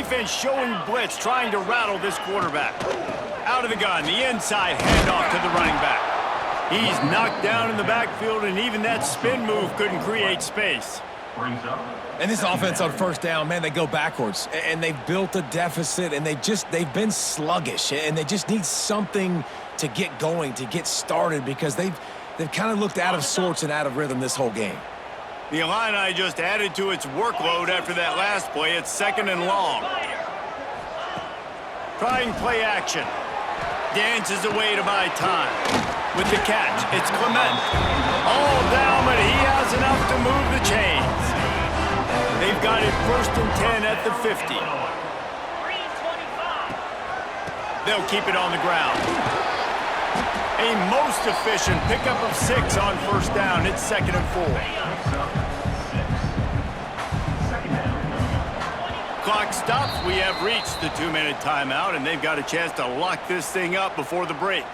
defense showing blitz, trying to rattle this quarterback. Out of the gun, the inside handoff to the running back. He's knocked down in the backfield, and even that spin move couldn't create space. And this offense on first down, man, they go backwards. And they've built a deficit, and they've been sluggish. And they just need something to get going, to get started, because they've kind of looked out of sorts and out of rhythm this whole game. The Illini just added to its workload after that last play. It's 2nd and long. Trying play action. Dances away to buy time. With the catch, it's Clement. All down, but he has enough to move the chains. They've got it 1st and 10 at the 50. They'll keep it on the ground. A most efficient pickup of 6 on first down. It's 2nd and 4. Clock stops. We have reached the 2-minute timeout, and they've got a chance to lock this thing up before the break.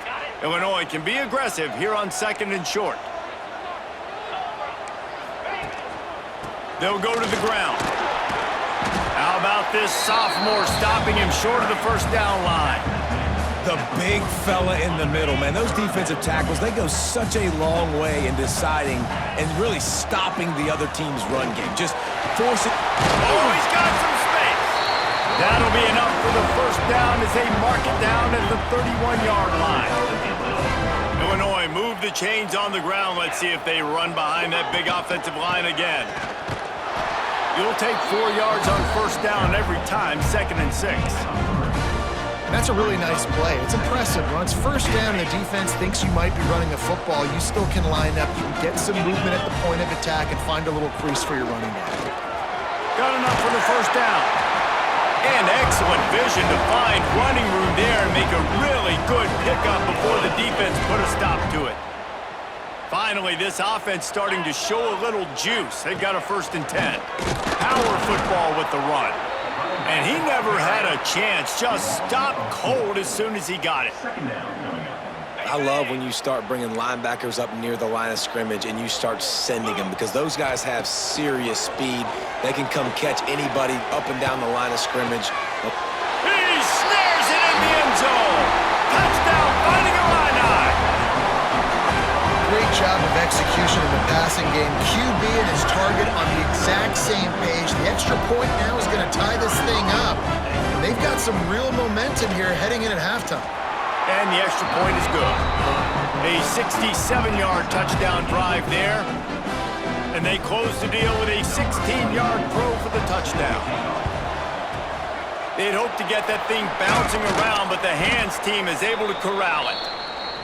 Illinois can be aggressive here on 2nd and short. They'll go to the ground. How about this sophomore stopping him short of the first down line? The big fella in the middle, man. Those defensive tackles, they go such a long way in deciding and really stopping the other team's run game. Just force it. Oh, he's got some space. That'll be enough for the first down as they mark it down at the 31-yard line. Illinois move the chains on the ground. Let's see if they run behind that big offensive line again. You'll take 4 yards on first down every time, 2nd and 6. That's a really nice play. It's impressive. When it's first down and the defense thinks you might be running a football, you still can line up. You can get some movement at the point of attack and find a little crease for your running back. Got enough for the first down. And excellent vision to find running room there and make a really good pickup before the defense put a stop to it. Finally, this offense starting to show a little juice. They've got a 1st and 10. Power football with the run. And he never had a chance. Just stopped cold as soon as he got it. I love when you start bringing linebackers up near the line of scrimmage and you start sending them, because those guys have serious speed. They can come catch anybody up and down the line of scrimmage. He snares it in the end zone. Touchdown, Fighting Illini. Great job of execution in the passing game. QB and his target on the exact same page. The extra point now is going to tie this thing up. And they've got some real momentum here heading in at halftime. And the extra point is good. A 67-yard touchdown drive there. And they close the deal with a 16-yard throw for the touchdown. They'd hope to get that thing bouncing around, but the hands team is able to corral it.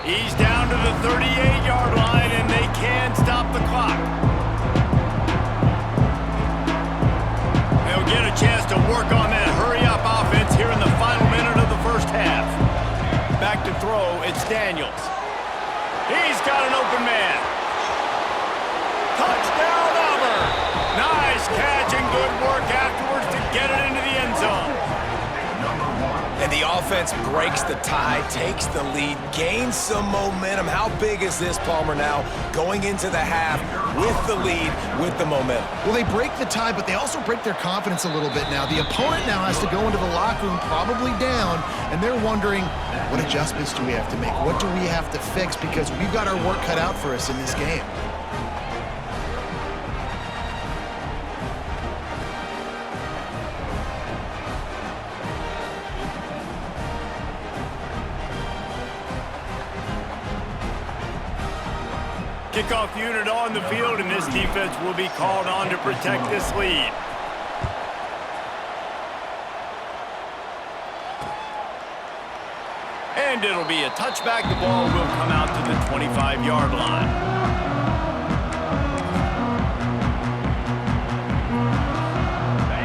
He's down to the 38-yard line, and they can stop the clock. They'll get a chance to work on that hurry-up offense here in the final minute of the first half. Back to throw, it's Daniels. He's got an open man. Touchdown, Auburn! Nice catch and good work afterwards to get it into the end zone. And the offense breaks the tie, takes the lead, gains some momentum. How big is this, Palmer, now going into the half with the lead, with the momentum? Well, they break the tie, but they also break their confidence a little bit now. The opponent now has to go into the locker room probably down, and they're wondering, what adjustments do we have to make? What do we have to fix? Because we've got our work cut out for us in this game. Kickoff unit on the field, and this defense will be called on to protect this lead. And it'll be a touchback. The ball will come out to the 25-yard line.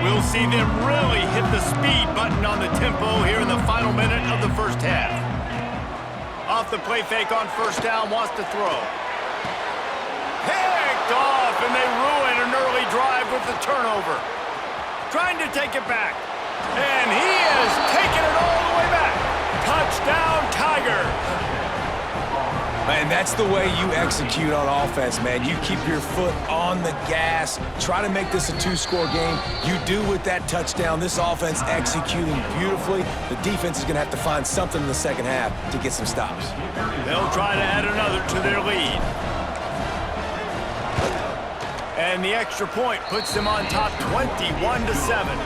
We'll see them really hit the speed button on the tempo here in the final minute of the first half. Off the play fake on first down, wants to throw. Picked off, and they ruin an early drive with the turnover. Trying to take it back. And he has taken it all the way back. Touchdown, Tigers. And that's the way you execute on offense, man. You keep your foot on the gas. Try to make this a two-score game. You do with that touchdown. This offense executing beautifully. The defense is going to have to find something in the second half to get some stops. They'll try to add another to their lead. And the extra point puts them on top 21-7.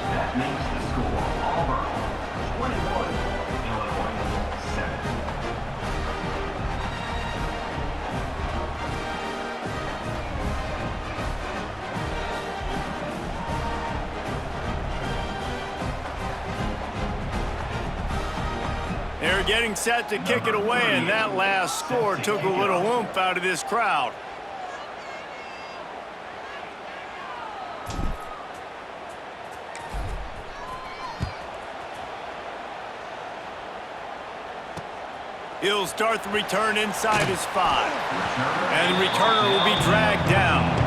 That makes the score Auburn 21, Illinois 7. They're getting set to kick it away, and that last score took a little oomph out of this crowd. He'll start the return inside his 5. And the returner will be dragged down.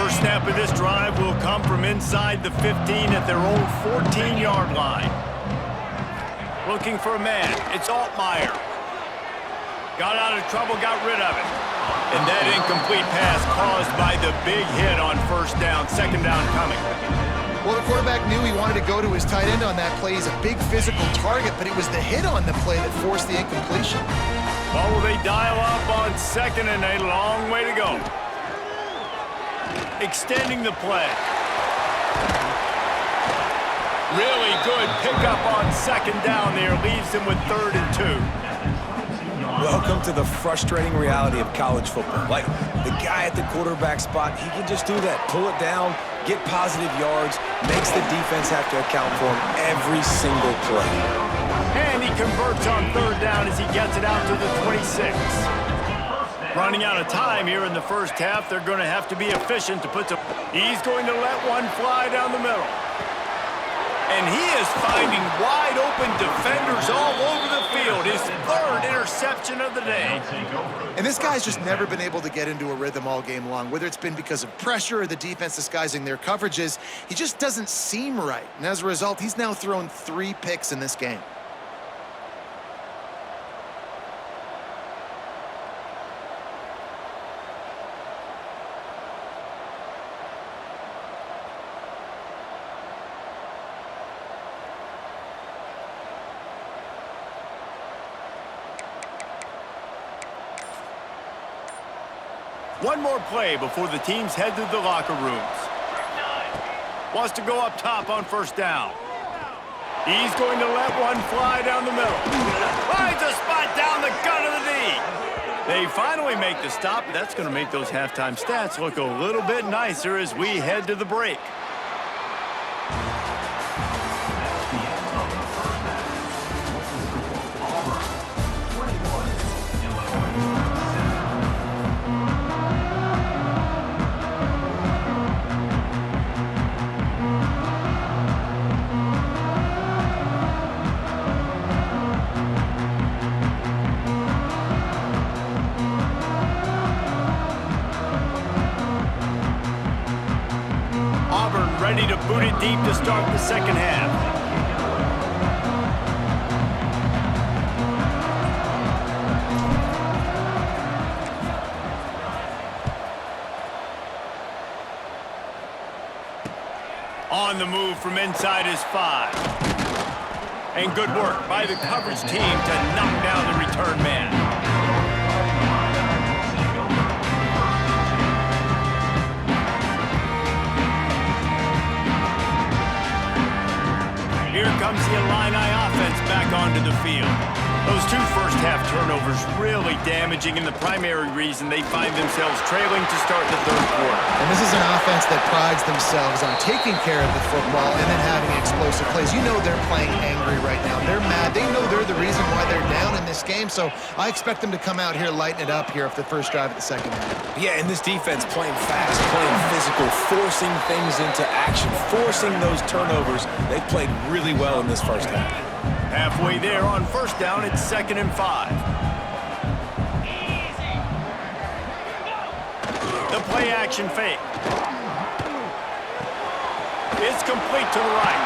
Snap of this drive will come from inside the 15 at their own 14-yard line. Looking for a man. It's Altmaier. Got out of trouble, got rid of it. And that incomplete pass caused by the big hit on first down, second down coming. Well, the quarterback knew he wanted to go to his tight end on that play. He's a big physical target, but it was the hit on the play that forced the incompletion. Well, will they dial up on second and a long way to go? Extending the play. Really good pickup on second down there. Leaves them with 3rd and 2. Welcome to the frustrating reality of college football. Like, the guy at the quarterback spot, he can just do that. Pull it down, get positive yards, makes the defense have to account for him every single play. And he converts on 3rd down as he gets it out to the 26. Running out of time here in the first half. They're going to have to be efficient to put the... He's going to let one fly down the middle. And he is finding wide open defenders all over the field. His 3rd interception of the day. And this guy's just never been able to get into a rhythm all game long. Whether it's been because of pressure or the defense disguising their coverages, he just doesn't seem right. And as a result, he's now thrown 3 picks in this game. One more play before the teams head to the locker rooms. Wants to go up top on first down. He's going to let one fly down the middle. Finds a spot down the gut of the knee. They finally make the stop. That's going to make those halftime stats look a little bit nicer as we head to the break. Ready to boot it deep to start the second half. On the move from inside his 5. And good work by the coverage team to knock down the return man. Here comes the Illini offense back onto the field. Those two first-half turnovers really damaging, and the primary reason they find themselves trailing to start the third quarter. And this is an offense that prides themselves on taking care of the football and then having explosive plays. You know they're playing angry right now. They're mad. They know they're the reason why they're down in this game, so I expect them to come out here, lighten it up here after the first drive of the second half. Yeah, and this defense playing fast, playing physical, forcing things into action, forcing those turnovers. They've played really well in this first half. Halfway there on first down, it's 2nd and 5. The play action fake. It's complete to the right.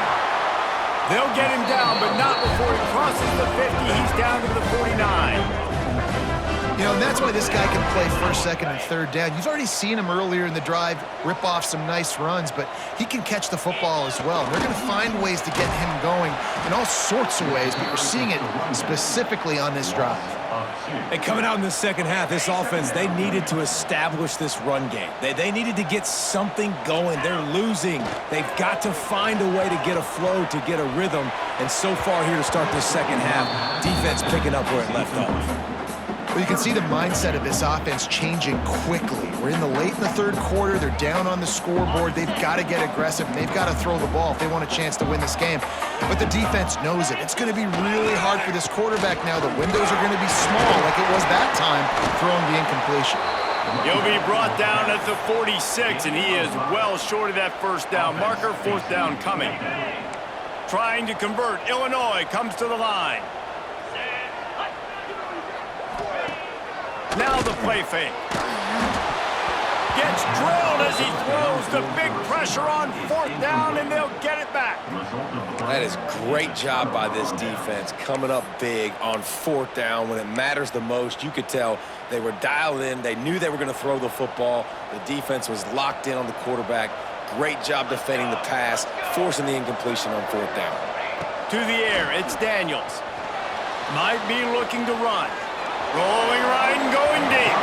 They'll get him down, but not before he crosses the 50. He's down to the 49. You know, and that's why this guy can play first, second, and third down. You've already seen him earlier in the drive rip off some nice runs, but he can catch the football as well. They're going to find ways to get him going in all sorts of ways, but you're seeing it specifically on this drive. And coming out in the second half, this offense, they needed to establish this run game. They needed to get something going. They're losing. They've got to find a way to get a flow, to get a rhythm. And so far here to start this second half, defense picking up where it left off. Well, you can see the mindset of this offense changing quickly. We're in the third quarter. They're down on the scoreboard. They've got to get aggressive, and they've got to throw the ball if they want a chance to win this game. But the defense knows it. It's going to be really hard for this quarterback now. The windows are going to be small like it was that time throwing the incompletion. He'll be brought down at the 46, and he is well short of that first down marker. Fourth down coming. Trying to convert. Illinois comes to the line. Now the play fake. Gets drilled as he throws. The big pressure on fourth down, and they'll get it back. That is great job by this defense, coming up big on fourth down when it matters the most. You could tell they were dialed in. They knew they were going to throw the football. The defense was locked in on the quarterback. Great job defending the pass, forcing the incompletion on fourth down. To the air, it's Daniels. Might be looking to run. Rolling right and going deep.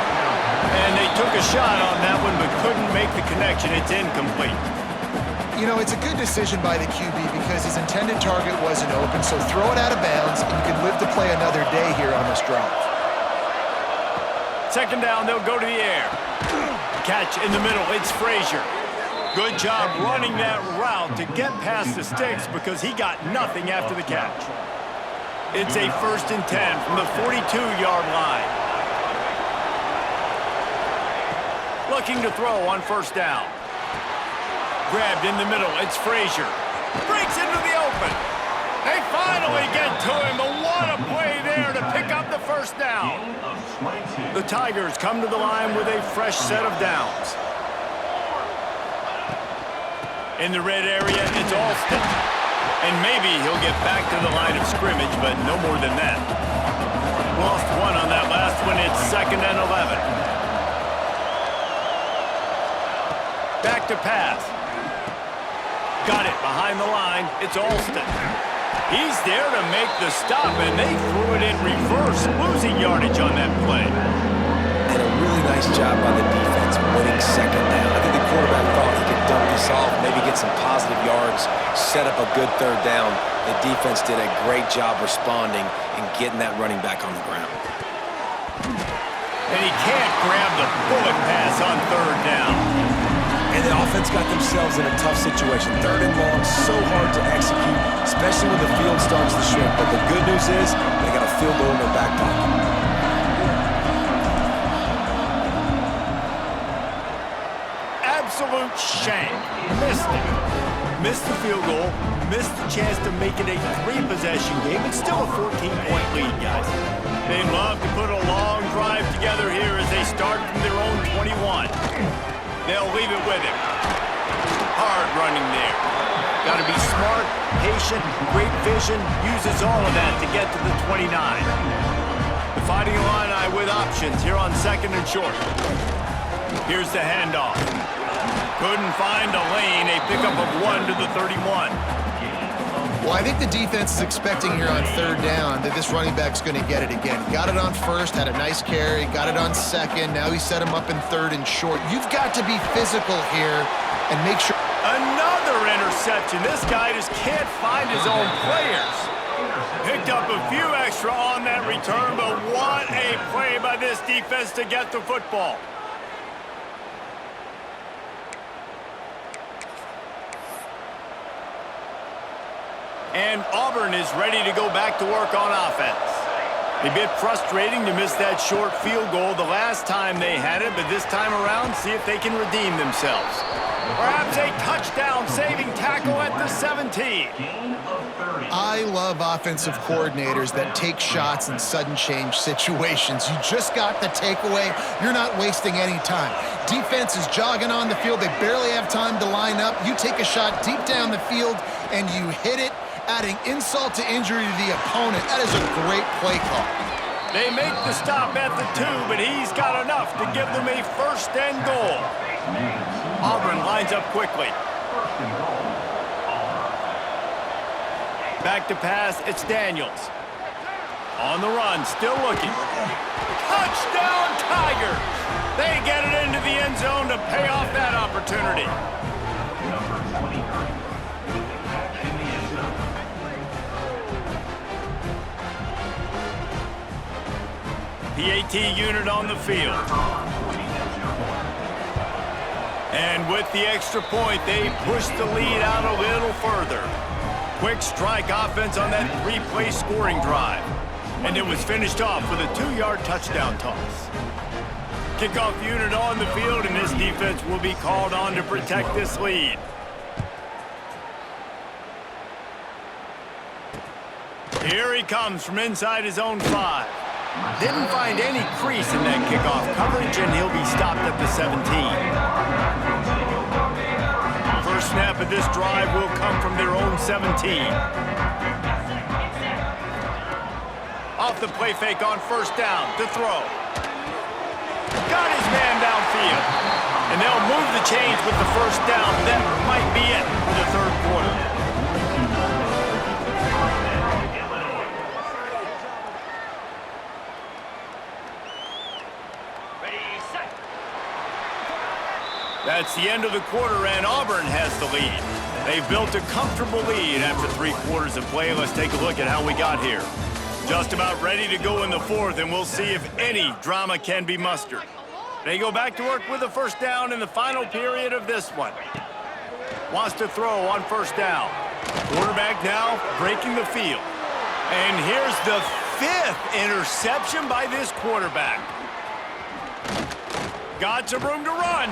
And they took a shot on that one, but couldn't make the connection. It's incomplete. You know, it's a good decision by the QB because his intended target wasn't open, so throw it out of bounds, and you can live to play another day here on this drive. Second down, they'll go to the air. Catch in the middle, it's Frazier. Good job running that route to get past the sticks because he got nothing after the catch. It's a 1st and 10 from the 42-yard line. Looking to throw on first down. Grabbed in the middle, it's Frazier. Breaks into the open. They finally get to him, but what a play there to pick up the first down. The Tigers come to the line with a fresh set of downs. In the red area, it's Alston. And maybe he'll get back to the line of scrimmage, but no more than that. Lost one on that last one. It's 2nd and 11. Back to pass. Got it behind the line. It's Alston. He's there to make the stop, and they threw it in reverse, losing yardage on that play. And a really nice job by the defense winning second down. I think the quarterback thought he could dump this off, maybe get some positive yards, set up a good third down. The defense did a great job responding and getting that running back on the ground. And he can't grab the bullet pass on third down. And the offense got themselves in a tough situation. 3rd and long, so hard to execute, especially when the field starts to shrink. But the good news is they got a field goal in their back pocket. Absolute shank. Missed it. Missed the field goal. Missed the chance to make it a 3-possession game. It's still a 14-point lead, guys. They'd love to put a long drive together here as they start from their own 21. They'll leave it with him. Hard running there. Got to be smart, patient, great vision. Uses all of that to get to the 29. The Fighting Illini with options here on 2nd and short. Here's the handoff. Couldn't find a lane. A pickup of 1 to the 31. Well, I think the defense is expecting here on third down that this running back's going to get it again. Got it on first, had a nice carry, got it on second. Now he set him up in 3rd and short. You've got to be physical here and make sure. Another interception. This guy just can't find his own players. Picked up a few extra on that return, but what a play by this defense to get the football. And Auburn is ready to go back to work on offense. A bit frustrating to miss that short field goal the last time they had it, but this time around, see if they can redeem themselves. Perhaps a touchdown-saving tackle at the 17. I love offensive coordinators that take shots in sudden change situations. You just got the takeaway. You're not wasting any time. Defense is jogging on the field. They barely have time to line up. You take a shot deep down the field, and you hit it, adding insult to injury to the opponent. That is a great play call. They make the stop at the 2, but he's got enough to give them a first and goal. Auburn lines up quickly. Back to pass, it's Daniels. On the run, still looking. Touchdown, Tigers! They get it into the end zone to pay off that opportunity. PAT unit on the field. And with the extra point, they push the lead out a little further. Quick strike offense on that 3-play scoring drive. And it was finished off with a 2-yard touchdown toss. Kickoff unit on the field, and this defense will be called on to protect this lead. Here he comes from inside his own 5. Didn't find any crease in that kickoff coverage, and he'll be stopped at the 17. First snap of this drive will come from their own 17. Off the play fake on first down to throw. Got his man downfield. And they'll move the chains with the first down. That might be it for the third quarter. That's the end of the quarter, and Auburn has the lead. They've built a comfortable lead after 3 quarters of play. Let's take a look at how we got here. Just about ready to go in the 4th, and we'll see if any drama can be mustered. They go back to work with a first down in the final period of this one. Wants to throw on first down. Quarterback now breaking the field. And here's the 5th interception by this quarterback. Got some room to run.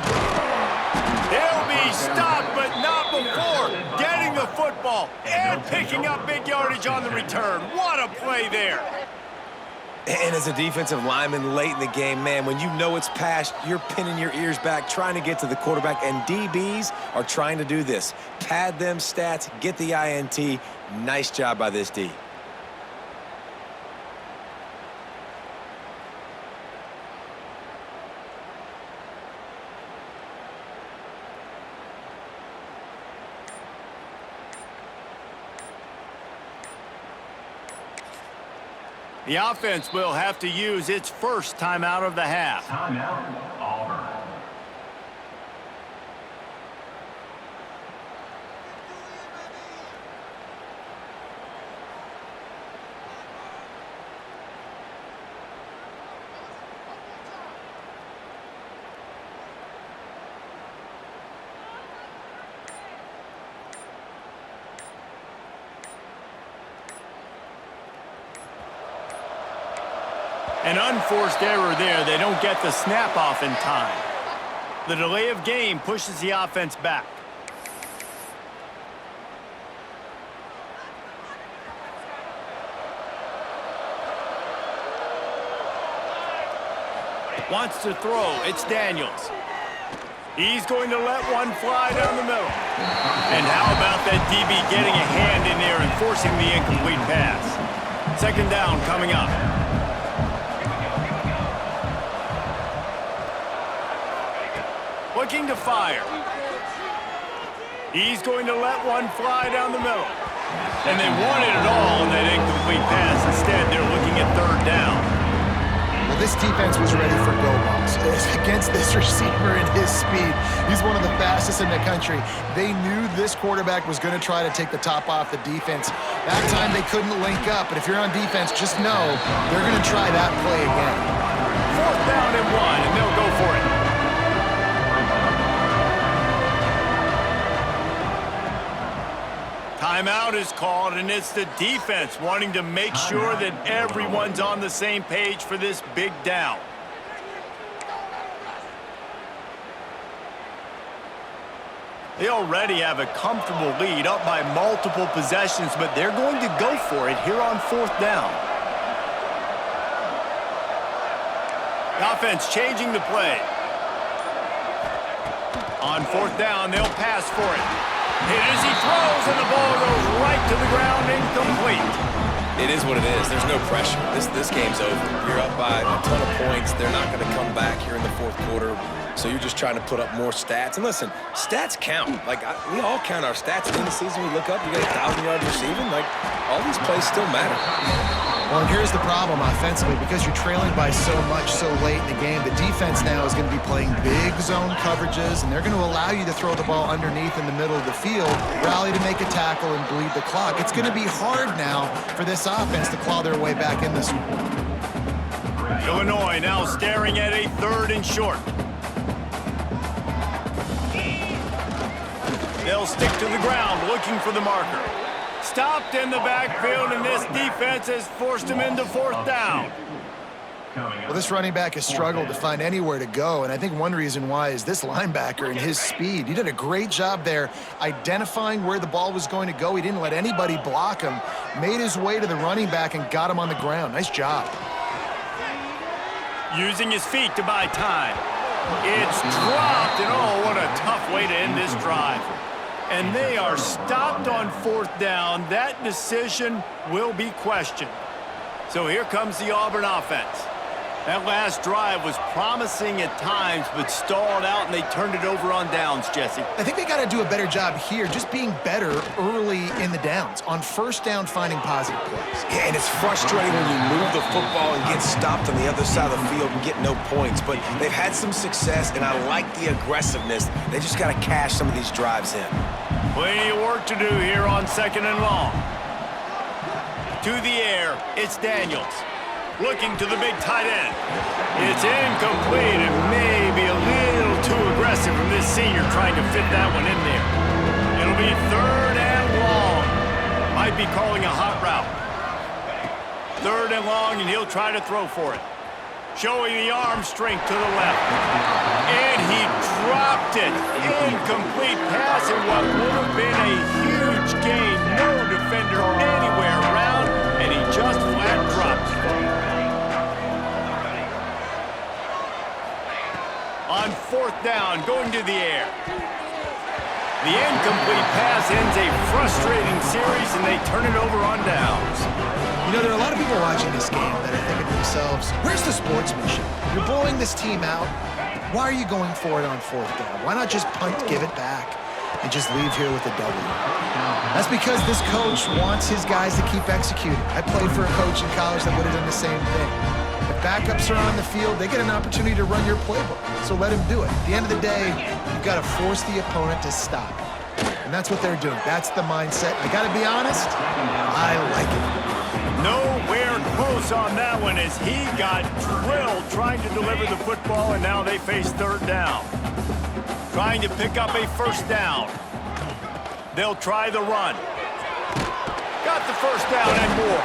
He'll be stopped, but not before getting the football and picking up big yardage on the return. What a play there. And as a defensive lineman late in the game, man, when you know it's past, you're pinning your ears back, trying to get to the quarterback, and DBs are trying to do this. Pad them stats, get the INT. Nice job by this D. The offense will have to use its first timeout of the half. Timeout, Auburn. An unforced error there. They don't get the snap off in time. The delay of game pushes the offense back. Wants to throw. It's Daniels. He's going to let one fly down the middle. And how about that DB getting a hand in there and forcing the incomplete pass? Second down coming up. Looking to fire. He's going to let one fly down the middle. And they wanted it all in that incomplete pass. Instead, they're looking at third down. Well, this defense was ready for go balls. Against this receiver and his speed, he's one of the fastest in the country. They knew this quarterback was going to try to take the top off the defense. That time they couldn't link up, but if you're on defense, just know they're going to try that play again. 4th down and 1, and they'll go for it. Timeout is called, and it's the defense wanting to make sure that everyone's on the same page for this big down. They already have a comfortable lead, up by multiple possessions, but they're going to go for it here on 4th down. The offense changing the play. On 4th down, they'll pass for it. Hit as he throws, and the ball goes right to the ground, incomplete. It is what it is. There's no pressure. This game's over. You're up by a ton of points. They're not going to come back here in the 4th quarter. So you're just trying to put up more stats. And listen, stats count. Like, we all count our stats. In the season, we look up, you get 1,000 yards receiving. Like, all these plays still matter. Well, and here's the problem offensively. Because you're trailing by so much so late in the game, the defense now is going to be playing big zone coverages, and they're going to allow you to throw the ball underneath in the middle of the field, rally to make a tackle, and bleed the clock. It's going to be hard now for this offense to claw their way back in this one. Illinois now staring at a 3rd and short. They'll stick to the ground looking for the marker. Stopped in the backfield, and this defense has forced him into 4th down. Well, this running back has struggled to find anywhere to go, and I think one reason why is this linebacker and his speed. He did a great job there identifying where the ball was going to go. He didn't let anybody block him, made his way to the running back, and got him on the ground. Nice job. Using his feet to buy time. It's dropped, and oh, what a tough way to end this drive. And they are stopped on 4th down. That decision will be questioned. So here comes the Auburn offense. That last drive was promising at times, but stalled out, and they turned it over on downs, Jesse. I think they got to do a better job here, just being better early in the downs. On 1st down, finding positive plays. Yeah, and it's frustrating when you move the football and get stopped on the other side of the field and get no points. But they've had some success, and I like the aggressiveness. They just got to cash some of these drives in. Plenty of work to do here on 2nd and long. To the air, it's Daniels. Looking to the big tight end. It's incomplete and maybe a little too aggressive from this senior trying to fit that one in there. It'll be 3rd and long. Might be calling a hot route. 3rd and long, and he'll try to throw for it. Showing the arm strength to the left. And he dropped it. Incomplete pass in what would have been a huge gain. No defender anywhere around, and he just flat dropped it. On 4th down, going to the air. The incomplete pass ends a frustrating series, and they turn it over on downs. You know, there are a lot of people watching this game that are thinking to themselves, where's the sportsmanship? You're blowing this team out. Why are you going for it on 4th down? Why not just punt, give it back, and just leave here with a W? That's because this coach wants his guys to keep executing. I played for a coach in college that would have done the same thing. If backups are on the field, they get an opportunity to run your playbook, so let him do it. At the end of the day, you've got to force the opponent to stop. And that's what they're doing. That's the mindset. I got to be honest, I like it. Nowhere close on that one as he got drilled trying to deliver the football, and now they face 3rd down. Trying to pick up a 1st down. They'll try the run. Got the 1st down and more.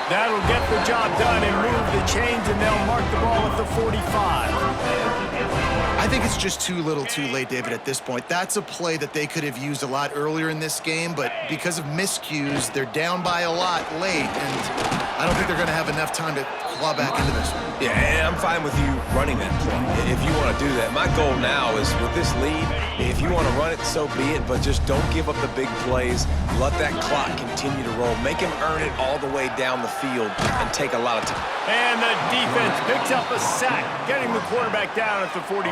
That'll get the job done and move the chains, and they'll mark the ball at the 45. I think it's just too little too late, David, at this point. That's a play that they could have used a lot earlier in this game, but because of miscues, they're down by a lot late, and I don't think they're going to have enough time to claw back into this one. Yeah, and I'm fine with you running that play if you want to do that. My goal now is with this lead, if you want to run it, so be it, but just don't give up the big plays. Let that clock continue to roll. Make him earn it all the way down the field and take a lot of time. And the defense picks up a sack, getting the quarterback down at the 44.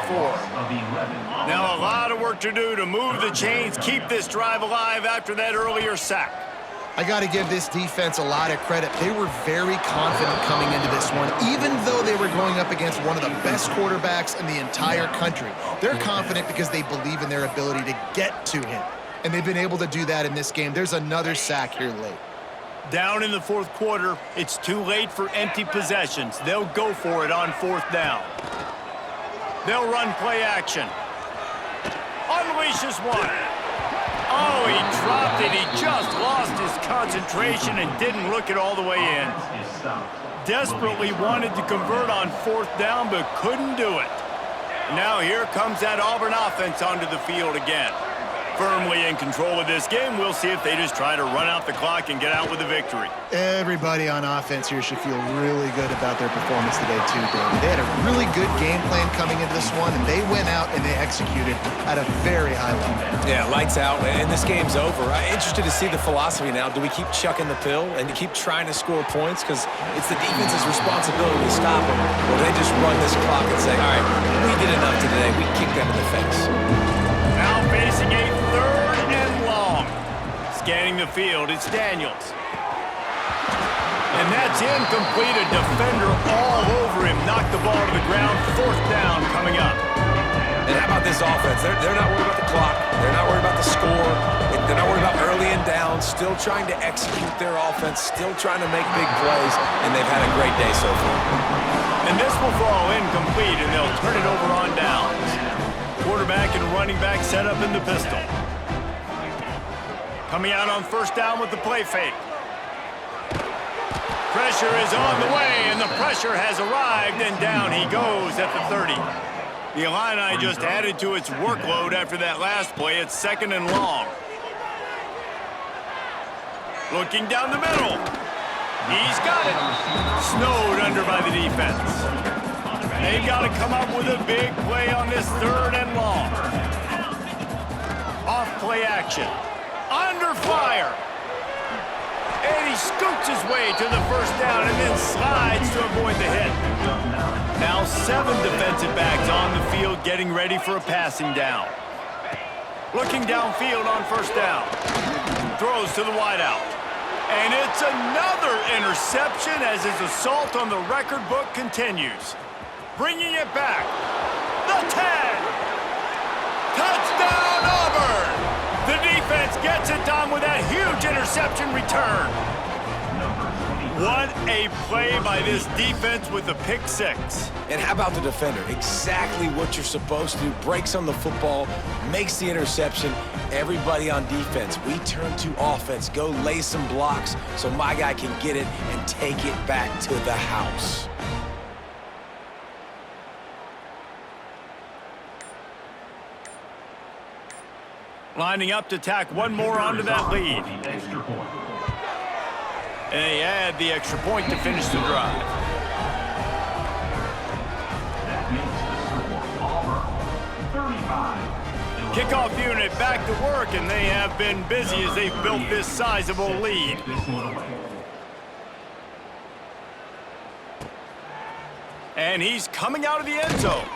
Now a lot of work to do to move the chains, keep this drive alive after that earlier sack. I got to give this defense a lot of credit. They were very confident coming into this one, even though they were going up against one of the best quarterbacks in the entire country. They're confident because they believe in their ability to get to him, and they've been able to do that in this game. There's another sack here late. Down in the fourth quarter, it's too late for empty possessions. They'll go for it on fourth down. They'll run play action. Unleashes one. Oh, he dropped it. He just lost his concentration and didn't look it all the way in. Desperately wanted to convert on fourth down, but couldn't do it. Now here comes that Auburn offense onto the field again. Firmly in control of this game. We'll see if they just try to run out the clock and get out with a victory. Everybody on offense here should feel really good about their performance today too, David. They had a really good game plan coming into this one, and they went out and they executed at a very high level. Yeah, lights out, and this game's over. I'm interested to see the philosophy now. Do we keep chucking the pill and keep trying to score points? Because it's the defense's responsibility to stop them. Or they just run this clock and say, all right, we did enough today. We kicked them in the face. Now facing a third and long. Scanning the field, it's Daniels. And that's incomplete. A defender all over him. Knocked the ball to the ground. Fourth down coming up. And how about this offense? They're not worried about the clock. They're not worried about the score. They're not worried about early and down. Still trying to execute their offense. Still trying to make big plays. And they've had a great day so far. And this will fall incomplete, and they'll turn it over on downs. Quarterback and running back set up in the pistol. Coming out on first down with the play fake. Pressure is on the way, and the pressure has arrived, and down he goes at the 30. The Illini just added to its workload after that last play. It's second and long. Looking down the middle. He's got it. Snowed under by the defense. They've got to come up with a big play on this third and long. Off play action. Under fire. And he scoots his way to the first down and then slides to avoid the hit. Now 7 defensive backs on the field getting ready for a passing down. Looking downfield on first down. Throws to the wideout. And it's another interception as his assault on the record book continues. Bringing it back. The 10. Touchdown, Auburn. The defense gets it done with that huge interception return. What a play by this defense with the pick 6. And how about the defender? Exactly what you're supposed to do. Breaks on the football, makes the interception. Everybody on defense, we turn to offense. Go lay some blocks so my guy can get it and take it back to the house. Lining up to tack one more onto that lead. And they add the extra point to finish the drive. Kickoff unit back to work, and they have been busy as they've built this sizable lead. And he's coming out of the end zone.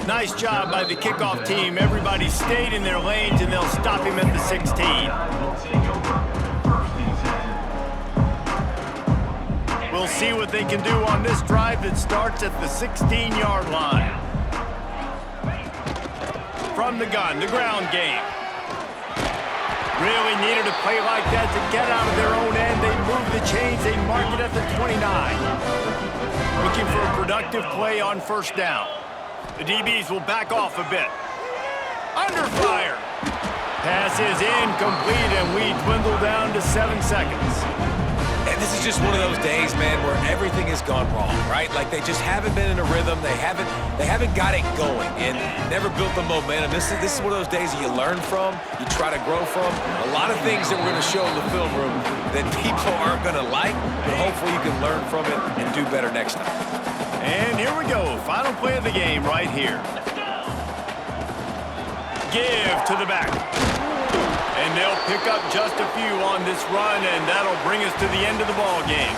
Nice job by the kickoff team. Everybody stayed in their lanes, and they'll stop him at the 16. We'll see what they can do on this drive that starts at the 16-yard line. From the gun, the ground game. Really needed a play like that to get out of their own end. They move the chains. They mark it at the 29. Looking for a productive play on first down. The DBs will back off a bit. Under fire. Pass is incomplete, and we dwindle down to 7 seconds. And this is just one of those days, man, where everything has gone wrong, right? Like they just haven't been in a rhythm. They haven't got it going and never built the momentum. This is one of those days that you learn from, you try to grow from. A lot of things that we're going to show in the film room that people aren't going to like, but hopefully you can learn from it and do better next time. And here we go. Final play of the game right here. Give to the back. And they'll pick up just a few on this run, and that'll bring us to the end of the ball game.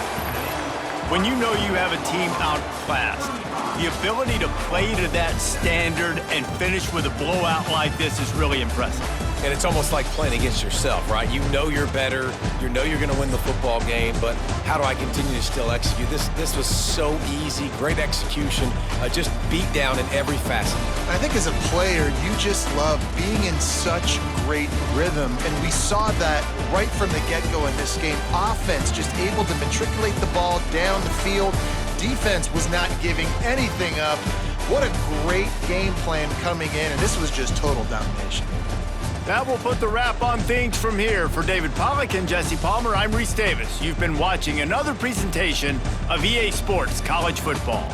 When you know you have a team outclassed, The ability to play to that standard and finish with a blowout like this is really impressive. And it's almost like playing against yourself, right? You know you're better. You know you're going to win the football game, but how do I continue to still execute? This was so easy, great execution, just beat down in every facet. I think as a player, you just love being in such great rhythm, and we saw that right from the get-go in this game. Offense just able to matriculate the ball down the field. Defense was not giving anything up. What a great game plan coming in, and this was just total domination. That will put the wrap on things from here. For David Pollack and Jesse Palmer, I'm Reese Davis. You've been watching another presentation of EA Sports College Football.